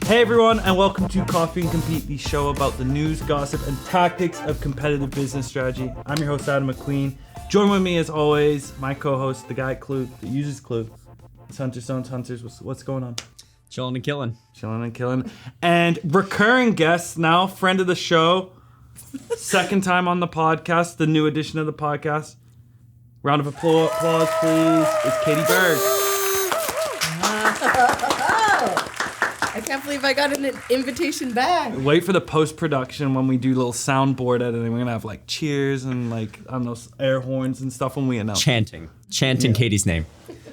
Hey everyone, and welcome to Coffee and Compete, the show about the news, gossip, and tactics of competitive business strategy. I'm your host, Adam McQueen. Join with me as always, my co-host, the guy at Klue, that uses Klue. It's Hunter Stones. Hunters, what's going on? Chillin and killin. Chillin and killin. And recurring guest now, friend of the show, second time on the podcast, the new edition of the podcast. Round of applause, please. It's Katie Berg. I can't believe I got an invitation back. Wait for the post-production when we do little soundboard editing. We're going to have like cheers and like, I don't know, air horns and stuff when we announce. Chanting Katie's name.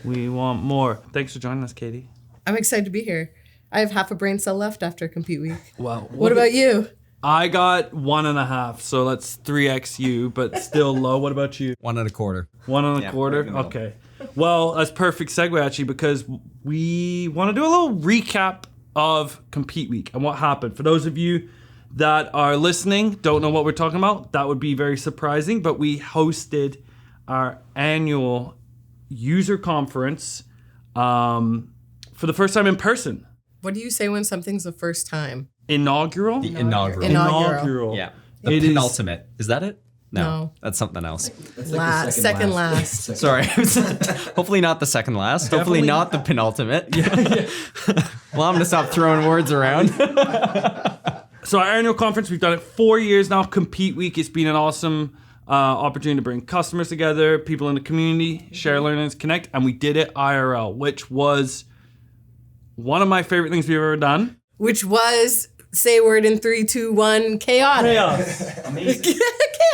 We want more. Thanks for joining us, Katie. I'm excited to be here. I have half a brain cell left after Compete Week. Wow. What about you? I got 1.5, so that's 3x you, but still low. What about you? 1 1/4. 1 1/4? Right, okay. Well, that's perfect segue actually, because we want to do a little recap of Compete Week and what happened. For those of you that are listening, don't know what we're talking about, that would be very surprising, but we hosted our annual user conference for the first time in person. What do you say when something's the first time? Inaugural? The inaugural. Inaugural. Yeah. The penultimate. Is that it? No. That's something else. That's like second last. Sorry. Hopefully not the second last. Hopefully not the penultimate. Yeah. Well, I'm going to stop throwing words around. So our annual conference, we've done it 4 years now. Compete Week, it's been an awesome opportunity to bring customers together, people in the community, share learnings, connect, and we did it IRL, which was one of my favorite things we've ever done. Which was, say a word in 3, 2, 1, chaotic. Chaos. Amazing.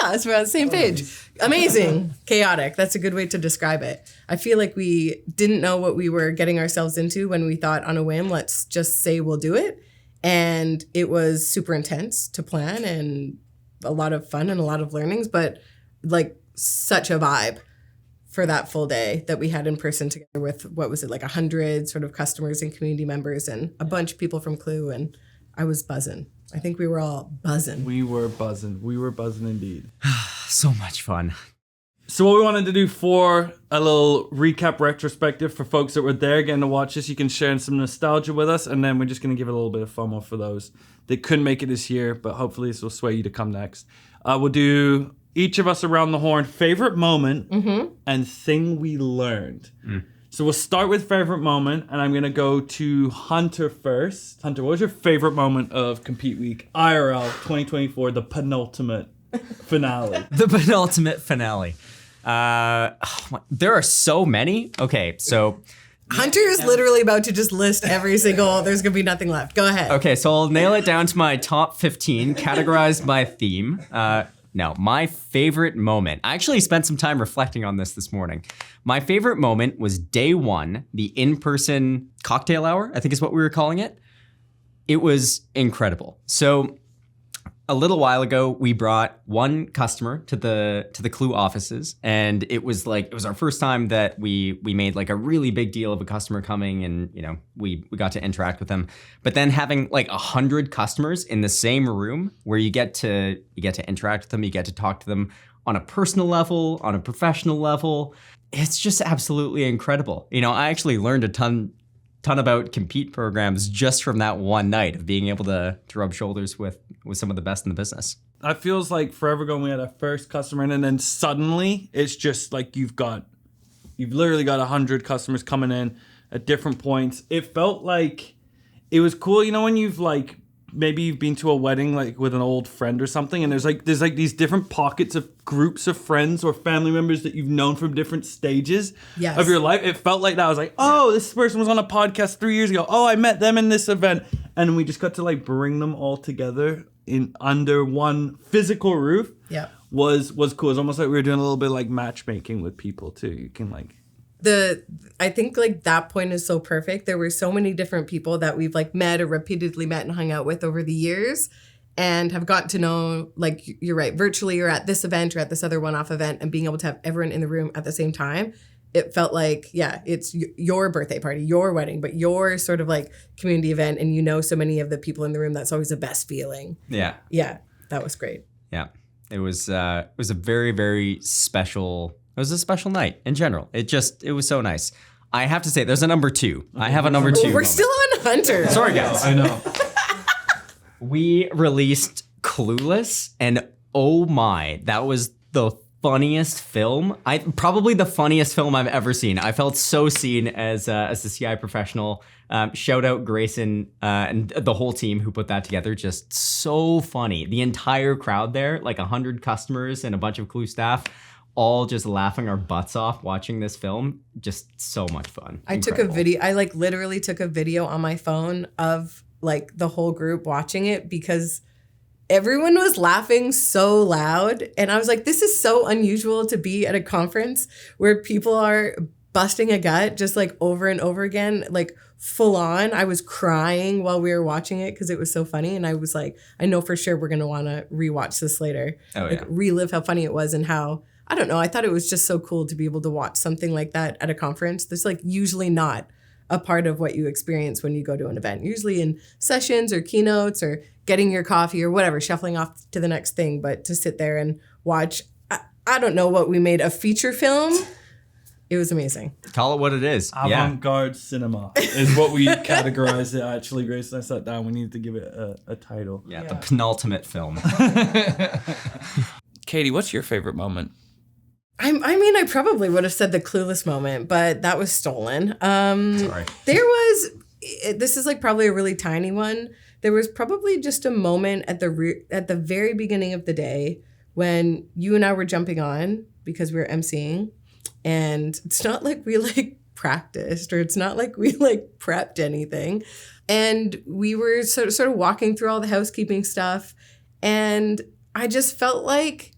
Chaos, we're on the same page. Amazing. Chaotic. That's a good way to describe it. I feel like we didn't know what we were getting ourselves into when we thought on a whim, let's just say we'll do it. And it was super intense to plan and a lot of fun and a lot of learnings, but like such a vibe for that full day that we had in person together with, what was it, like 100 sort of customers and community members and a bunch of people from Klue, and I was buzzing. I think we were all buzzing. We were buzzing. We were buzzing indeed. So much fun. So what we wanted to do for a little recap retrospective for folks that were there getting to watch this, you can share some nostalgia with us, and then we're just going to give it a little bit of FOMO for those that couldn't make it this year, but hopefully this will sway you to come next. We'll do each of us around the horn, favorite moment and thing we learned. So we'll start with favorite moment, and I'm going to go to Hunter first. Hunter, what was your favorite moment of Compete Week IRL 2024, the penultimate finale? The penultimate finale. There are so many. Okay, so... Hunter is literally about to just list every single, there's going to be nothing left. Go ahead. Okay, so I'll nail it down to my top 15, categorized by theme. No, my favorite moment. I actually spent some time reflecting on this morning. My favorite moment was day one, the in-person cocktail hour, I think is what we were calling it. It was incredible. So a little while ago, we brought one customer to the Klue offices, and it was our first time that we made like a really big deal of a customer coming, and you know we got to interact with them. But then having like 100 customers in the same room where you get to interact with them, you get to talk to them on a personal level, on a professional level. It's just absolutely incredible. You know, I actually learned a ton about Compete programs just from that one night of being able to rub shoulders with some of the best in the business. That feels like forever ago when we had our first customer in, and then suddenly it's just like you've literally got 100 customers coming in at different points. It felt like it was cool, you know, when maybe you've been to a wedding like with an old friend or something, and there's like these different pockets of groups of friends or family members that you've known from different stages of your life. It felt like that. I was like, oh, this person was on a podcast 3 years ago. Oh, I met them in this event. And we just got to like bring them all together in under one physical roof. Yeah. Was cool. It's almost like we were doing a little bit like matchmaking with people too. You can like... I think like that point is so perfect. There were so many different people that we've like met or repeatedly met and hung out with over the years and have gotten to know, like you're right, virtually or at this event or at this other one-off event, and being able to have everyone in the room at the same time. It felt like, yeah, it's your birthday party, your wedding, but your sort of like community event, and you know so many of the people in the room. That's always the best feeling. Yeah. Yeah, that was great. Yeah. It was a very, very special was a special night in general. It was so nice. I have to say, there's a number 2. I have a number 2 We're moment. still on Hunter. Sorry, guys. I know. We released Clueless, and oh my, that was the funniest film. Probably the funniest film I've ever seen. I felt so seen as the CI professional. Shout out Grayson and the whole team who put that together. Just so funny. The entire crowd there, like 100 customers and a bunch of Klue staff, all just laughing our butts off watching this film. Just so much fun. I took a video. I like literally took a video on my phone of like the whole group watching it because everyone was laughing so loud. And I was like, this is so unusual to be at a conference where people are busting a gut just like over and over again, like full on. I was crying while we were watching it because it was so funny. And I was like, I know for sure we're going to want to rewatch this later. Oh, like, yeah. Relive how funny it was and how, I don't know, I thought it was just so cool to be able to watch something like that at a conference. There's like usually not a part of what you experience when you go to an event. Usually in sessions or keynotes or getting your coffee or whatever, shuffling off to the next thing. But to sit there and watch, I don't know what we made, a feature film. It was amazing. Call it what it is. Avant-garde cinema is what we categorized it. Actually, Grace and I sat down. We needed to give it a title. Yeah, the penultimate film. Katie, what's your favorite moment? I mean, I probably would have said the Clueless moment, but that was stolen. Sorry. This is like probably a really tiny one. There was probably just a moment at the very beginning of the day when you and I were jumping on because we were emceeing, and it's not like we like practiced or it's not like we like prepped anything, and we were sort of walking through all the housekeeping stuff, and I just felt like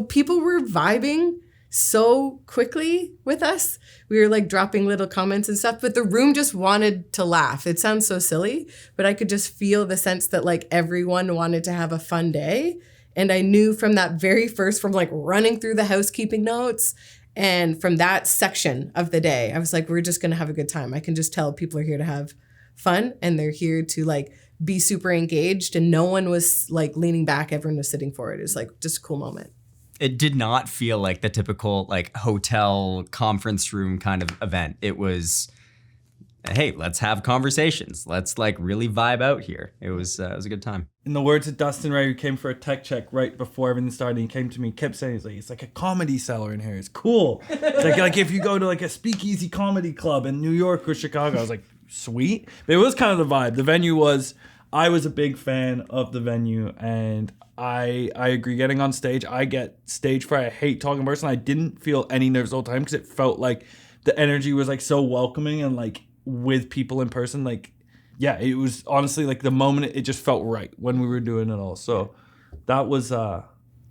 people were vibing so quickly with us. We were like dropping little comments and stuff, but the room just wanted to laugh. It sounds so silly, but I could just feel the sense that like everyone wanted to have a fun day. And I knew from that very first, from like running through the housekeeping notes and from that section of the day, I was like, we're just going to have a good time. I can just tell people are here to have fun and they're here to like be super engaged, and no one was like leaning back. Everyone was sitting forward. It was like just a cool moment. It did not feel like the typical like hotel conference room kind of event. It was, hey, let's have conversations. Let's like really vibe out here. It was a good time. In the words of Dustin Ray, who came for a tech check right before everything started, he came to me, kept saying, it's like a comedy cellar in here. It's cool. It's like if you go to like a speakeasy comedy club in New York or Chicago. I was like, sweet. But it was kind of the vibe. The venue was, I was a big fan of the venue, and I agree. Getting on stage, I get stage fright. I hate talking in person. I didn't feel any nerves all the time because it felt like the energy was like so welcoming and like with people in person. Like, yeah, it was honestly like the moment it just felt right when we were doing it all. So that was.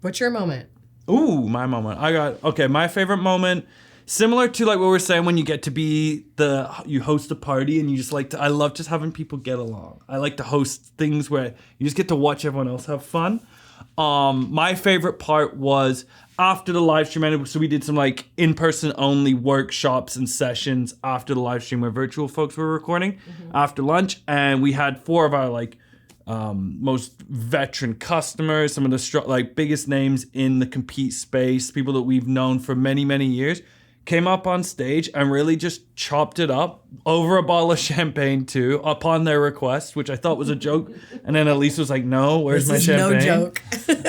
What's your moment? Ooh, my moment. My favorite moment. Similar to like what we're saying when you get to be you host a party and you just like to, I love just having people get along. I like to host things where you just get to watch everyone else have fun. My favorite part was after the live stream ended, so we did some like in-person only workshops and sessions after the live stream where virtual folks were recording after lunch, and we had 4 of our like most veteran customers, some of the biggest names in the compete space, people that we've known for many, many years, came up on stage and really just chopped it up over a bottle of champagne too, upon their request, which I thought was a joke. And then Elise was like, no, where's my champagne? No joke.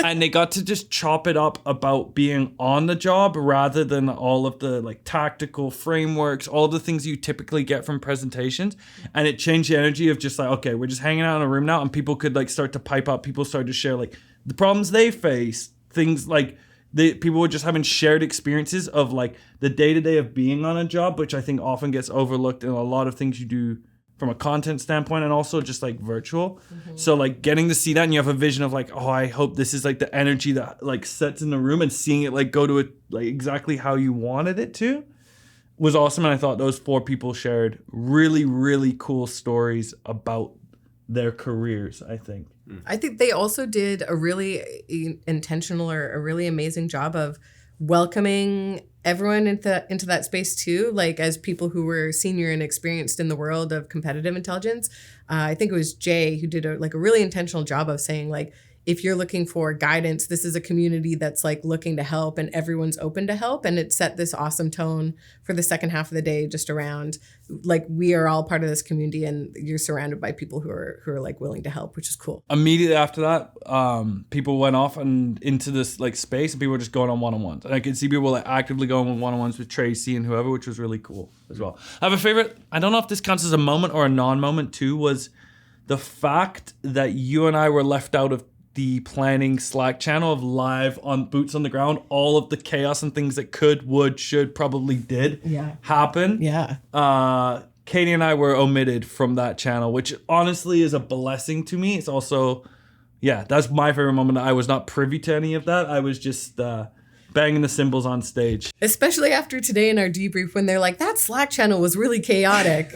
And they got to just chop it up about being on the job rather than all of the like tactical frameworks, all the things you typically get from presentations. And it changed the energy of just like, okay, we're just hanging out in a room now, and people could like start to pipe up. People started to share like the problems they face, things like people were just having shared experiences of like the day-to-day of being on a job, which I think often gets overlooked in a lot of things you do from a content standpoint and also just like virtual. So like getting to see that, and you have a vision of like, oh, I hope this is like the energy that like sets in the room, and seeing it like go to it like exactly how you wanted it to was awesome. And I thought those 4 people shared really, really cool stories about their careers, I think. I think they also did a really intentional or a really amazing job of welcoming everyone into that space too, like as people who were senior and experienced in the world of competitive intelligence. I think it was Jay who did a really intentional job of saying like, if you're looking for guidance, this is a community that's like looking to help and everyone's open to help. And it set this awesome tone for the second half of the day, just around like we are all part of this community and you're surrounded by people who are like willing to help, which is cool. Immediately after that, people went off and into this like space and people were just going on one-on-ones. And I could see people like actively going on one-on-ones with Tracy and whoever, which was really cool as well. I have a favorite, I don't know if this counts as a moment or a non-moment too, was the fact that you and I were left out of the planning Slack channel of live on boots on the ground, all of the chaos and things that could, would, should, probably did happen. Yeah. Katie and I were omitted from that channel, which honestly is a blessing to me. It's also, that's my favorite moment. I was not privy to any of that. I was just banging the cymbals on stage. Especially after today in our debrief when they're like, that Slack channel was really chaotic.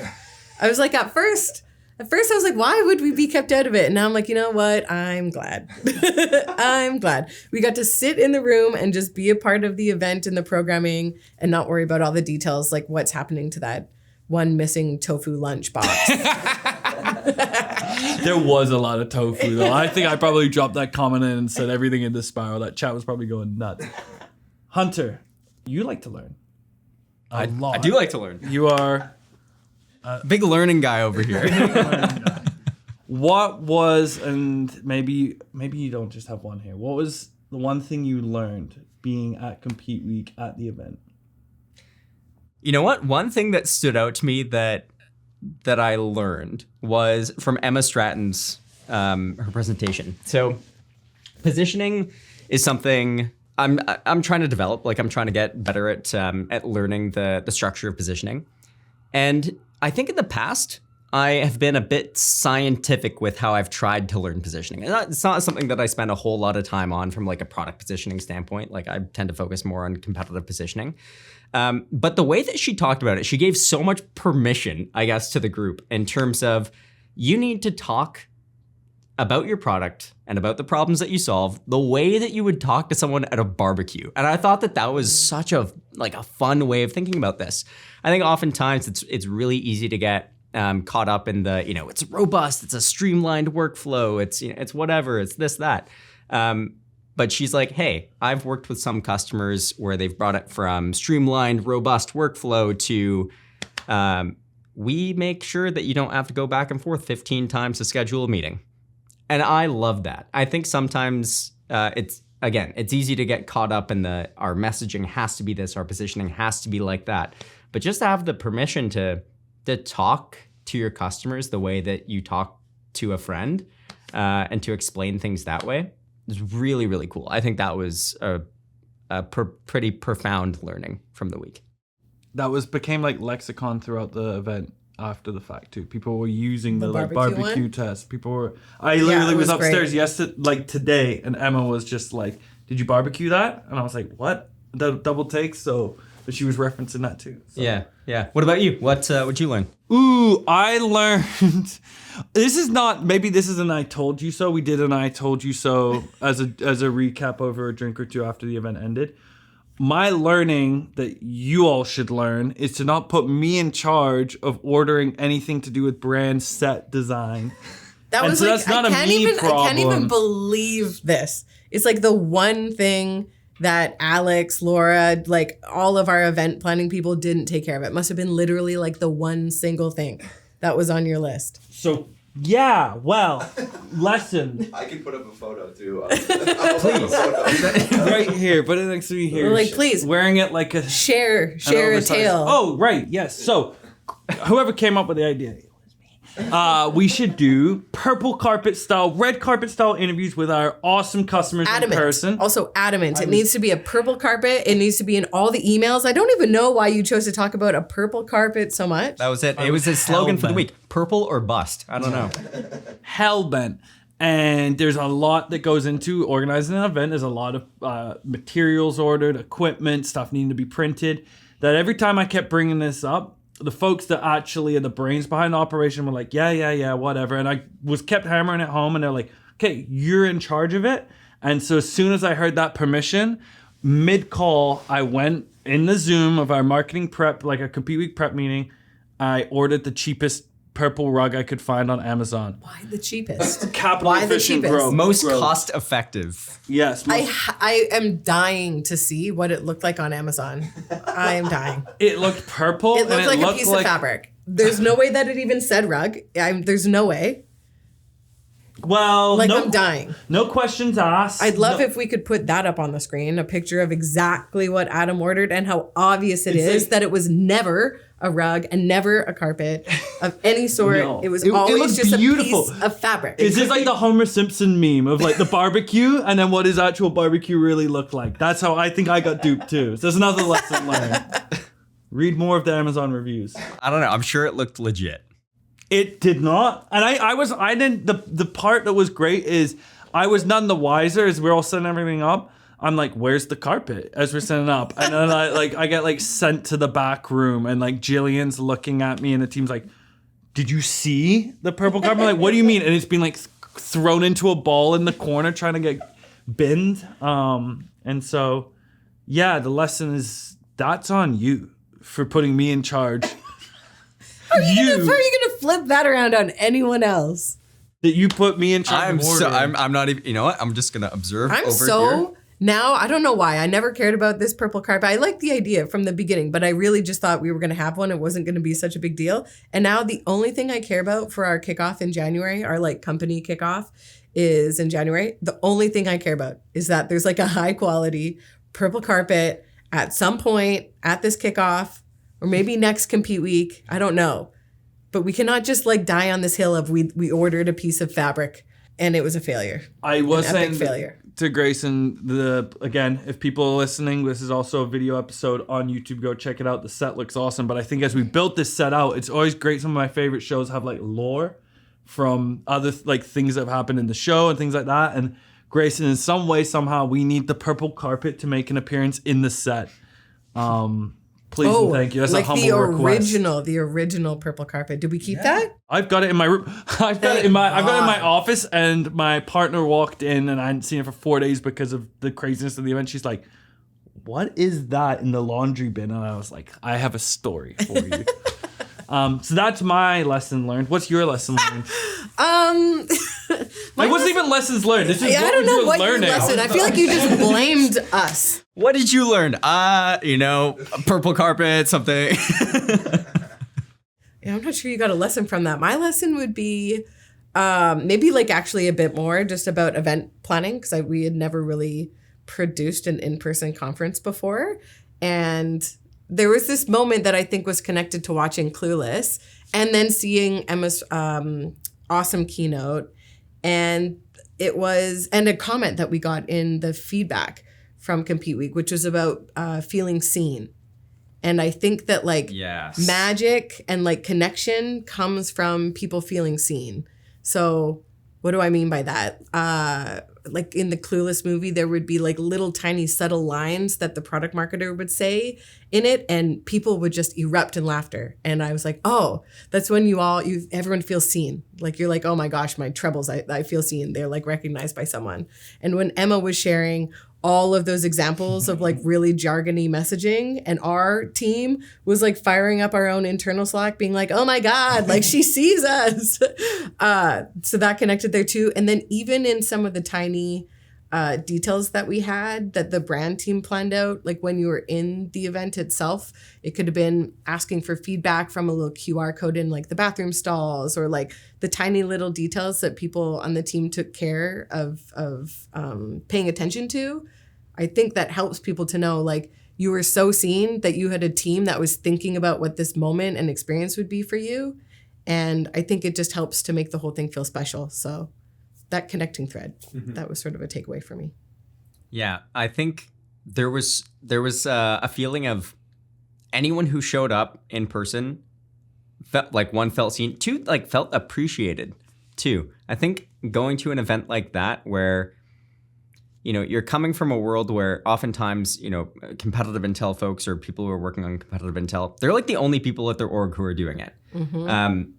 I was like, at first I was like, why would we be kept out of it? And now I'm like, you know what? I'm glad. I'm glad. We got to sit in the room and just be a part of the event and the programming and not worry about all the details, like what's happening to that one missing tofu lunch box. There was a lot of tofu, though. I think I probably dropped that comment in and said everything in the spiral. That chat was probably going nuts. Hunter, you like to learn. A lot. I do like to learn. You are... Big learning guy over here. What was, and maybe you don't just have one here, what was the one thing you learned being at Compete Week at the event? You know what? One thing that stood out to me that I learned was from Emma Stratton's her presentation. So positioning is something I'm trying to develop. Like I'm trying to get better at learning the structure of positioning. And I think in the past, I have been a bit scientific with how I've tried to learn positioning. It's not something that I spend a whole lot of time on from like a product positioning standpoint. Like I tend to focus more on competitive positioning. But the way that she talked about it, she gave so much permission, I guess, to the group in terms of you need to talk about your product and about the problems that you solve the way that you would talk to someone at a barbecue. And I thought that was such a fun way of thinking about this. I think oftentimes it's really easy to get caught up in the, it's robust, it's a streamlined workflow, it's whatever, it's this, that. But she's like, hey, I've worked with some customers where they've brought it from streamlined, robust workflow to we make sure that you don't have to go back and forth 15 times to schedule a meeting. And I love that. I think sometimes it's easy to get caught up in our messaging has to be this, our positioning has to be like that. But just to have the permission to talk to your customers the way that you talk to a friend and to explain things that way is really, really cool. I think that was a pretty profound learning from the week. That became like lexicon throughout the event. After the fact too, people were using the barbecue test. People were. I literally was upstairs today, and Emma was just like, "Did you barbecue that?" And I was like, "What?" Double take. But she was referencing that too. So. Yeah. What about you? What'd you learn? Ooh, I learned. This is an I told you so. We did an I told you so as a recap over a drink or two after the event ended. My learning that you all should learn is to not put me in charge of ordering anything to do with brand set design. That's not a me problem. I can't even believe this. It's like the one thing that Alex, Laura, like all of our event planning people didn't take care of. It must have been literally like the one single thing that was on your list. So lesson. I can put up a photo too. Please. Right here. Put it next to me here. Like, please. Wearing it like a... Share a tail. Oh, right. Yes. So, whoever came up with the idea, it was me. We should do purple carpet style, red carpet style interviews with our awesome customers in person. Also adamant. It needs to be a purple carpet. It needs to be in all the emails. I don't even know why you chose to talk about a purple carpet so much. That was it. It was his slogan for the week. Purple or bust. I don't know. Hellbent. And there's a lot that goes into organizing an event. There's a lot of materials ordered, equipment, stuff needing to be printed. That every time I kept bringing this up, the folks that actually are the brains behind the operation were like, yeah, whatever. And I was kept hammering it home, and they're like, okay, you're in charge of it. And so as soon as I heard that permission, mid-call, I went in the Zoom of our marketing prep, like a Compete Week prep meeting. I ordered the cheapest purple rug I could find on Amazon. Why the cheapest? Capital Why the efficient cheapest? growth. Most growth. cost effective. Yes. I am dying to see what it looked like on Amazon. I am dying. It looked purple. It looked like a piece of like, fabric. There's no way that it even said rug. There's no way. Well, Like, no, I'm dying. No questions asked. I'd love if we could put that up on the screen, a picture of exactly what Adam ordered and how obvious it is like- that it was never a rug and never a carpet of any sort. No. It was It always looks just beautiful. a piece of fabric. Is this like the Homer Simpson meme of like the barbecue and then what his actual barbecue really looked like? That's how I think I got duped too. So there's another lesson learned. Read more of the Amazon reviews. I don't know. I'm sure it looked legit. It did not. And I didn't, the part that was great is I was none the wiser as we're all setting everything up. I'm like, where's the carpet as we're setting up? And then I get like sent to the back room and like Jillian's looking at me and the team's like, did you see the purple carpet? I'm like, what do you mean? And it's been like thrown into a ball in the corner trying to get binned. And so, yeah, the lesson is that's on you for putting me in charge. How are you gonna flip that around on anyone else? That you put me in charge. I'm not even, you know what? I'm just going to observe I'm over so here. now, I don't know why. I never cared about this purple carpet. I liked the idea from the beginning, but I really just thought we were going to have one. It wasn't going to be such a big deal. And now the only thing I care about for our kickoff in January, our like company kickoff is in January. The only thing I care about is that there's like a high quality purple carpet at some point at this kickoff or maybe next compete week. I don't know. But we cannot just like die on this hill of we ordered a piece of fabric and it was a failure. I was An saying epic failure. to Grayson, again, if people are listening, this is also a video episode on YouTube. Go check it out. The set looks awesome. But I think as we built this set out, it's always great. Some of my favorite shows have like lore from other like things that have happened in the show and things like that. And Grayson, in some way, somehow, we need the purple carpet to make an appearance in the set. Please and thank you. That's like a humble request. The original purple carpet. Did we keep that? I've got it in my room. I've got it in my office, and my partner walked in, and I hadn't seen it for 4 days because of the craziness of the event. She's like, "What is that in the laundry bin?" And I was like, "I have a story for you." So that's my lesson learned. What's your lesson learned? It wasn't even lessons learned. This is I don't know what learning. your lesson. I feel like you just blamed us. What did you learn? Purple carpet, something. Yeah, I'm not sure you got a lesson from that. My lesson would be maybe like actually a bit more just about event planning because we had never really produced an in-person conference before. And there was this moment that I think was connected to watching Clueless and then seeing Emma's awesome keynote. And a comment that we got in the feedback from Compete Week, which was about feeling seen. And I think that like magic and like connection comes from people feeling seen. So what do I mean by that? Like in the Clueless movie, there would be like little tiny subtle lines that the product marketer would say in it and people would just erupt in laughter. And I was like, oh, that's when everyone feels seen. Like you're like, oh my gosh, my trebles, I feel seen. They're like recognized by someone. And when Emma was sharing all of those examples of like really jargony messaging and our team was like firing up our own internal Slack being like, oh my God, like she sees us. So that connected there too. And then even in some of the tiny details that we had that the brand team planned out, like when you were in the event itself, it could have been asking for feedback from a little QR code in like the bathroom stalls or like the tiny little details that people on the team took care of paying attention to. I think that helps people to know like you were so seen that you had a team that was thinking about what this moment and experience would be for you. And I think it just helps to make the whole thing feel special. So that connecting thread, that was sort of a takeaway for me. Yeah, I think there was a feeling of anyone who showed up in person felt like one felt seen, two like felt appreciated too. I think going to an event like that where you're coming from a world where oftentimes, competitive intel folks or people who are working on competitive intel, they're like the only people at their org who are doing it.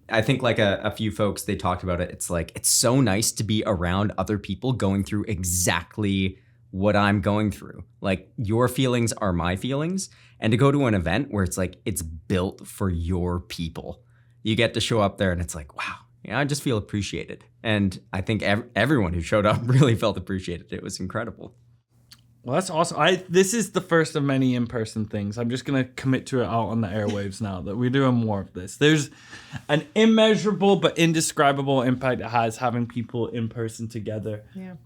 I think like a few folks, they talked about it. It's like, it's so nice to be around other people going through exactly what I'm going through. Like your feelings are my feelings. And to go to an event where it's like, it's built for your people. you get to show up there and it's like, wow, I just feel appreciated. And I think everyone who showed up really felt appreciated. It was incredible. Well, that's awesome. This is the first of many in-person things. I'm just going to commit to it out on the airwaves now that we're doing more of this. There's an immeasurable but indescribable impact it has having people in person together. Yeah.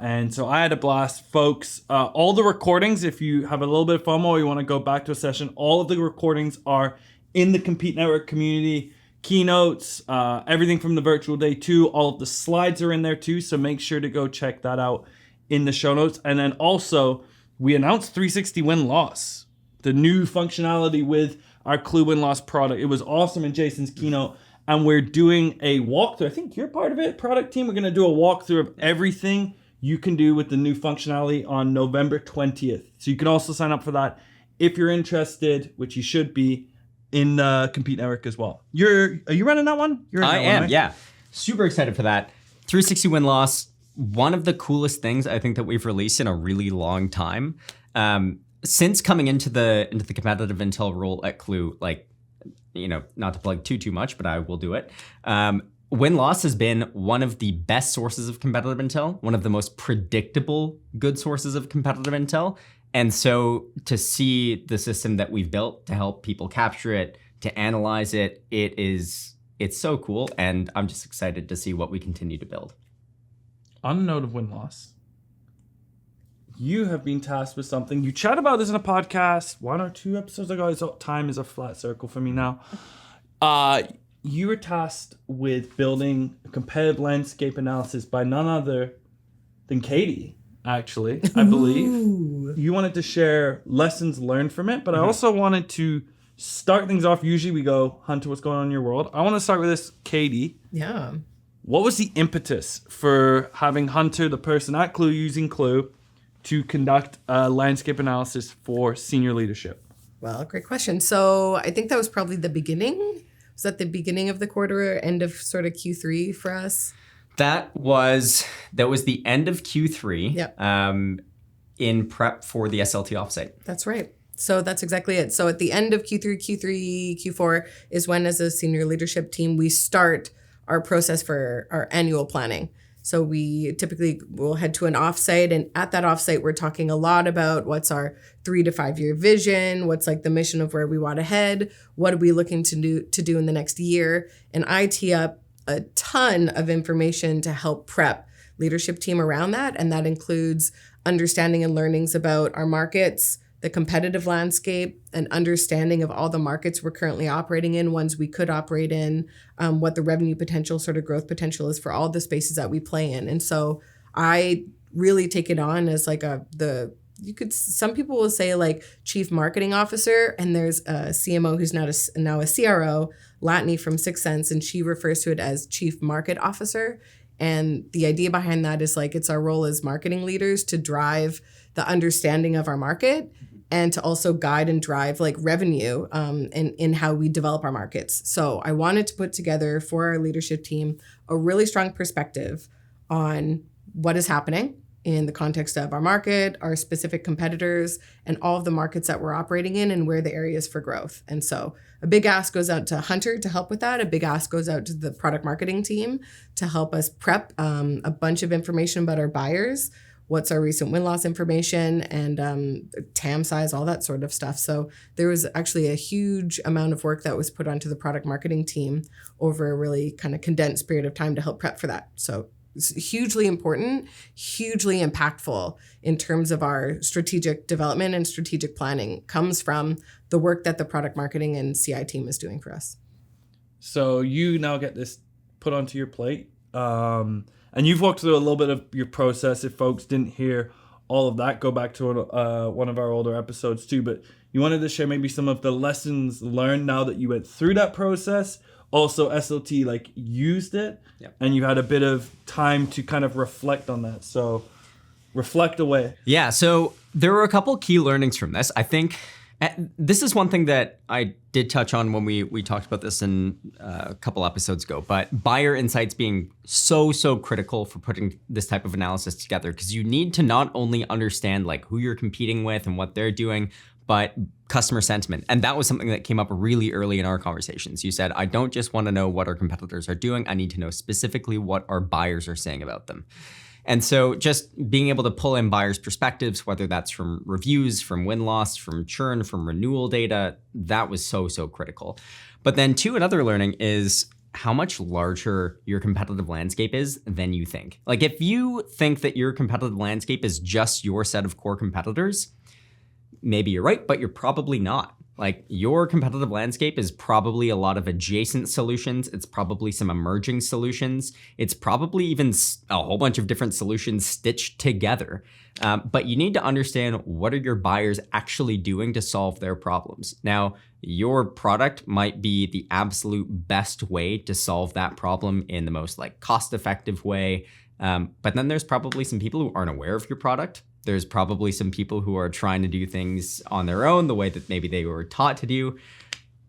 And so I had a blast. Folks, all the recordings, if you have a little bit of FOMO or you want to go back to a session, all of the recordings are in the Compete Network community. Keynotes, everything from the virtual day 2. All of the slides are in there too, so make sure to go check that out in the show notes. And then also, we announced 360 win-loss, the new functionality with our Klue win-loss product. It was awesome in Jason's keynote, and we're doing a walkthrough. I think you're part of it, product team. We're going to do a walkthrough of everything you can do with the new functionality on November 20th. So you can also sign up for that if you're interested, which you should be, in Compete Network as well. Are you running that one? I am, right? Yeah. Super excited for that. 360 win-loss. One of the coolest things I think that we've released in a really long time. Since coming into the competitive intel role at Klue, like, not to plug too much, but I will do it. Win-loss has been one of the best sources of competitive intel, one of the most predictable good sources of competitive intel. And so to see the system that we've built to help people capture it, to analyze it, it's so cool. And I'm just excited to see what we continue to build. On the note of win-loss, you have been tasked with something. You chat about this in a podcast 1 or 2 episodes ago. Time is a flat circle for me now. You were tasked with building a competitive landscape analysis by none other than Katie, actually, I believe. Ooh. You wanted to share lessons learned from it, but I also wanted to start things off. Usually we go, Hunter, what's going on in your world? I want to start with this, Katie. Yeah. What was the impetus for having Hunter, the person at Klue, using Klue to conduct a landscape analysis for senior leadership? Well, great question. So I think that was probably the beginning. Was that the beginning of the quarter, end of sort of Q3 for us? That was the end of Q3. Yep. In prep for the SLT offsite. That's right. So that's exactly it. So at the end of Q3, Q4 is when, as a senior leadership team, we start our process for our annual planning. So we typically will head to an offsite, and at that offsite, we're talking a lot about what's our 3 to 5 year vision, what's like the mission of where we want to head, what are we looking to do in the next year, and I tee up a ton of information to help prep leadership team around that, and that includes understanding and learnings about our markets, the competitive landscape, an understanding of all the markets we're currently operating in, ones we could operate in, what the revenue potential, sort of growth potential is for all the spaces that we play in. And so I really take it on as like some people will say like chief marketing officer, and there's a CMO who's now a CRO, Latney from Sixth Sense, and she refers to it as chief market officer. And the idea behind that is like it's our role as marketing leaders to drive the understanding of our market and to also guide and drive like revenue in how we develop our markets. So I wanted to put together for our leadership team a really strong perspective on what is happening in the context of our market, our specific competitors, and all of the markets that we're operating in and where the areas for growth. And so a big ask goes out to Hunter to help with that. A big ask goes out to the product marketing team to help us prep a bunch of information about our buyers, what's our recent win-loss information, and TAM size, all that sort of stuff. So there was actually a huge amount of work that was put onto the product marketing team over a really kind of condensed period of time to help prep for that. So it's hugely important, hugely impactful in terms of our strategic development and strategic planning, comes from the work that the product marketing and CI team is doing for us. So you now get this put onto your plate. And you've walked through a little bit of your process. If folks didn't hear all of that, go back to one of our older episodes too. But you wanted to share maybe some of the lessons learned now that you went through that process. Also, SLT like used it, yep. And you had a bit of time to kind of reflect on that. So reflect away. Yeah, so there were a couple key learnings from this. I think And this is one thing that I did touch on when we talked about this in a couple episodes ago, but buyer insights being so critical for putting this type of analysis together, because you need to not only understand like who you're competing with and what they're doing, but customer sentiment. And that was something that came up really early in our conversations. You said, I don't just want to know what our competitors are doing. I need to know specifically what our buyers are saying about them. And so just being able to pull in buyers' perspectives, whether that's from reviews, from win-loss, from churn, from renewal data, that was so critical. But then two, another learning is how much larger your competitive landscape is than you think. Like if you think that your competitive landscape is just your set of core competitors, maybe you're right, but you're probably not. Like your competitive landscape is probably a lot of adjacent solutions. It's probably some emerging solutions. It's probably even a whole bunch of different solutions stitched together. But you need to understand what are your buyers actually doing to solve their problems. Now, your product might be the absolute best way to solve that problem in the most like cost-effective way. But then there's probably some people who aren't aware of your product. There's probably some people who are trying to do things on their own, the way that maybe they were taught to do.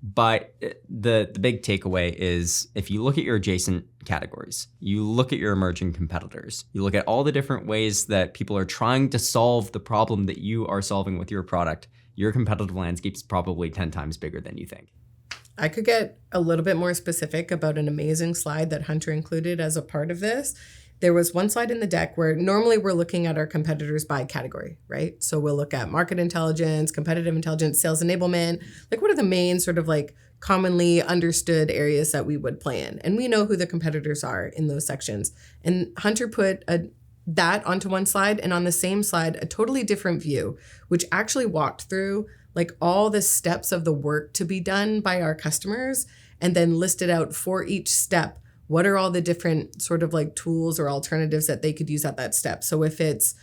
But the big takeaway is if you look at your adjacent categories, you look at your emerging competitors, you look at all the different ways that people are trying to solve the problem that you are solving with your product, your competitive landscape is probably 10 times bigger than you think. I could get a little bit more specific about an amazing slide that Hunter included as a part of this. There was one slide in the deck where normally we're looking at our competitors by category, right? So we'll look at market intelligence, competitive intelligence, sales enablement. Like what are the main sort of like commonly understood areas that we would play in? And we know who the competitors are in those sections. And Hunter put that onto one slide, and on the same slide, a totally different view, which actually walked through like all the steps of the work to be done by our customers and then listed out for each step what are all the different sort of like tools or alternatives that they could use at that step. So if it's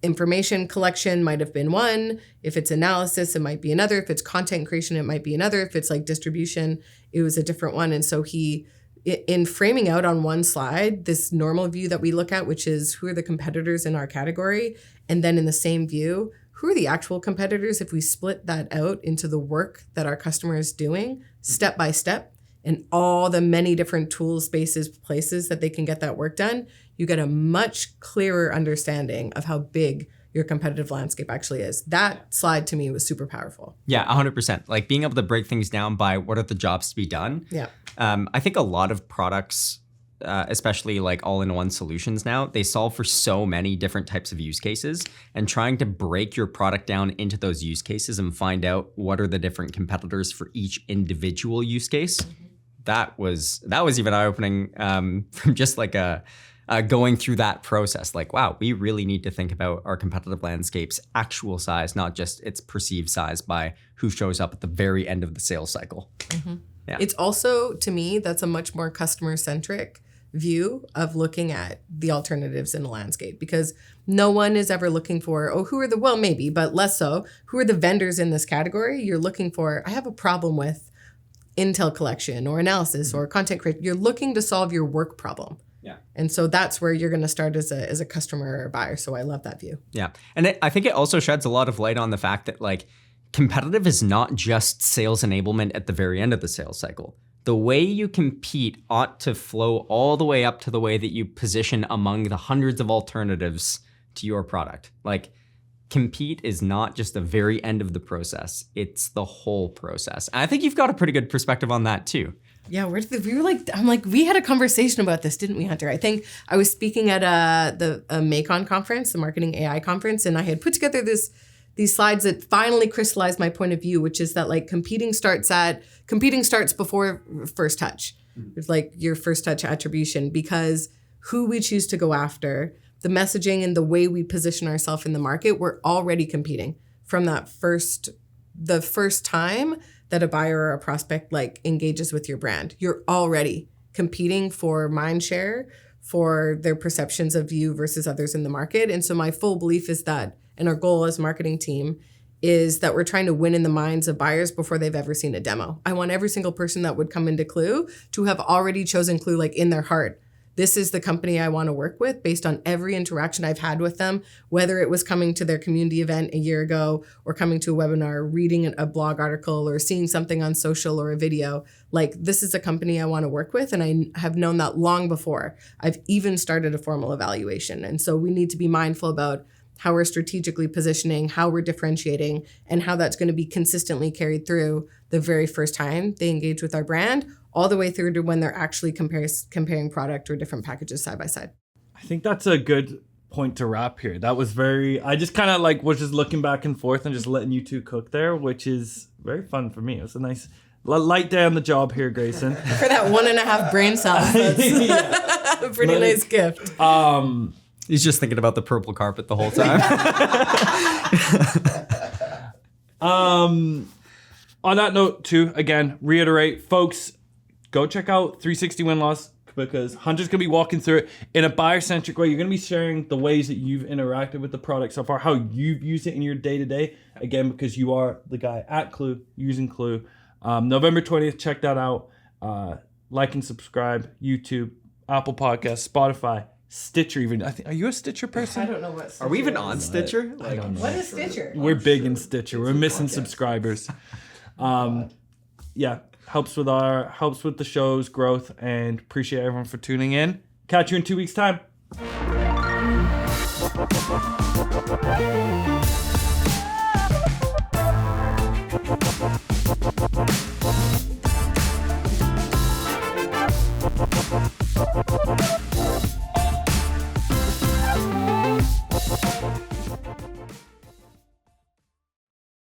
information collection, might have been one. If it's analysis, it might be another. If it's content creation, it might be another. If it's like distribution, it was a different one. And so he, in framing out on one slide, this normal view that we look at, which is who are the competitors in our category, and then in the same view, who are the actual competitors if we split that out into the work that our customer is doing step by step, and all the many different tools, spaces, places that they can get that work done, you get a much clearer understanding of how big your competitive landscape actually is. That slide to me was super powerful. Yeah, 100%. Like being able to break things down by what are the jobs to be done. Yeah. I think a lot of products, especially like all-in-one solutions now, they solve for so many different types of use cases, and trying to break your product down into those use cases and find out what are the different competitors for each individual use case. That was even eye-opening from just like going through that process. Like, wow, we really need to think about our competitive landscape's actual size, not just its perceived size by who shows up at the very end of the sales cycle. Mm-hmm. Yeah. It's also, to me, that's a much more customer-centric view of looking at the alternatives in the landscape, because no one is ever looking for, maybe, but less so, who are the vendors in this category? You're looking for, I have a problem with intel collection or analysis or content creation. You're looking to solve your work problem. Yeah. And so that's where you're going to start as a customer or buyer. So I love that view. Yeah. And I think it also sheds a lot of light on the fact that like competitive is not just sales enablement at the very end of the sales cycle. The way you compete ought to flow all the way up to the way that you position among the hundreds of alternatives to your product. Like compete is not just the very end of the process. It's the whole process. And I think you've got a pretty good perspective on that too. Yeah, we had a conversation about this, didn't we, Hunter? I think I was speaking at the Macon conference, the Marketing AI conference, and I had put together these slides that finally crystallized my point of view, which is that like competing starts before first touch. It's like your first touch attribution, because who we choose to go after, the messaging and the way we position ourselves in the market, we're already competing from the first time that a buyer or a prospect like engages with your brand. You're already competing for mind share, for their perceptions of you versus others in the market. And so my full belief is that, and our goal as a marketing team is that we're trying to win in the minds of buyers before they've ever seen a demo. I want every single person that would come into Klue to have already chosen Klue like in their heart. this is the company I want to work with based on every interaction I've had with them, whether it was coming to their community event a year ago or coming to a webinar, reading a blog article or seeing something on social or a video. Like, this is a company I want to work with. And I have known that long before I've even started a formal evaluation. And so we need to be mindful about how we're strategically positioning, how we're differentiating, and how that's going to be consistently carried through the very first time they engage with our brand, all the way through to when they're actually comparing product or different packages side by side. I think that's a good point to wrap here. That was I just kind of like was just looking back and forth and just letting you two cook there, which is very fun for me. It was a nice light day on the job here, Grayson. For that 1.5 brain cells, that's a pretty nice gift. He's just thinking about the purple carpet the whole time. On that note, too, again, reiterate, folks, go check out 360 Win-Loss because Hunter's going to be walking through it in a buyer-centric way. You're going to be sharing the ways that you've interacted with the product so far, how you've used it in your day-to-day. Again, because you are the guy at Klue, using Klue. November 20th, check that out. Like and subscribe, YouTube, Apple Podcasts, Spotify, Stitcher even. Are you a Stitcher person? I don't know what Stitcher Are we even is. on Stitcher? I don't know. What is Stitcher? We're big in Stitcher. We're missing subscribers. Yeah, helps with the show's growth, and appreciate everyone for tuning in. Catch you in 2 weeks' time.